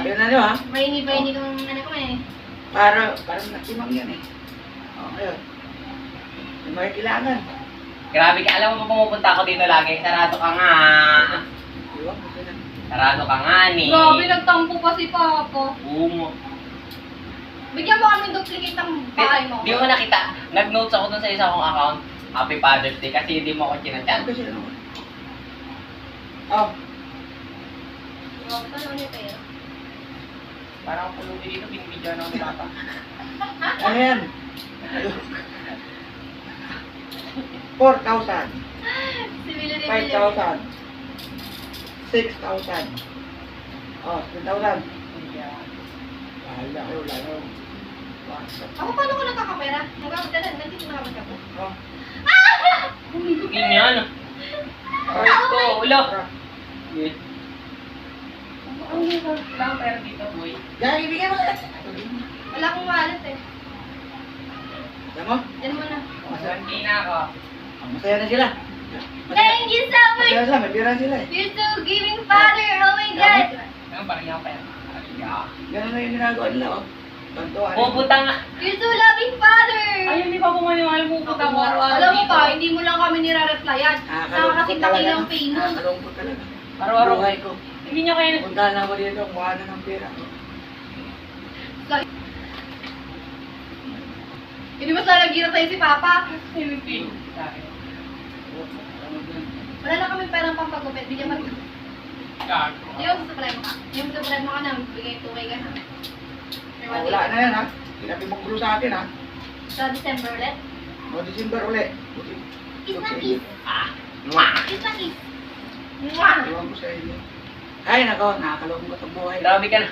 Yun na nyo ha. Baini kong ano ko eh. Parang natimang yan eh. O, ngayon. Yung mga kailangan. Grabe ka, alam mo ba pumupunta ako dito lagi? Sarado ka nga. Iwan ko sila. Sarado ka nga ni. Grabe, nagtampo pa si Papa. Umo. Bigyan mo kami duplicate ng bahay mo. Di mo nakita. Nag-notes ako dun sa isa kong account. Happy Father's Day kasi hindi mo ako chinachat. Ano sila naman? Oh, Ano niyo kayo? Parang ako pulubi dito, binibidyoan ako ni Papa. ano yan? 4,000. Si Milo 5,000. 6,000. Oh, 10,000. Bahala kayo, lalo. Ako paano ko nagkakamera? Nagkakamera, nandito na kapag ako. Oh. Tingin yan. Ay ko, ulo. Yun. Ang hirap. Wala akong pera dito, boy. Yan, ibigay mo na. Wala akong wallet eh. Yan mo? Yan mo na. Masarangki na ako. Masaya na sila. Thank you so much! Masaya sila, may pira sila eh. You're so giving, Father! Oh my God! Ang parang yung pera. Ganun na yung ginagawa nila, oh. Bantuan. Pupunta nga. You're so loving, Father! Ay, hindi pa kumaniwala mo pupunta mo araw-araw Alam mo dito. pa, hindi mo lang kami nire-replyan. Saka kasi laki ng pay mo. Nakakalungkot talaga. Araw-araw. Buhay ko. Hindi niya kaya. Puntahan na ako dito, mukha na ng pera. Hindi mo sana gira sa'yo si Papa. Hindi. Sa akin. Wala na kami perang pampagupit. Bigyan mo. Gago. Yung susupremo ka. Yung susupremo ka na, bigay 2K ka na. Oh, wala na yan ha. Tinabi mong gulo sa akin ha. Sa December ulit. O, December ulit. Kiss na kiss. Mwah! Kiss na kiss. Mwah! Iwan ko sa inyo. Ay, nako, nakakalungkot ang buhay. Grabe ka na.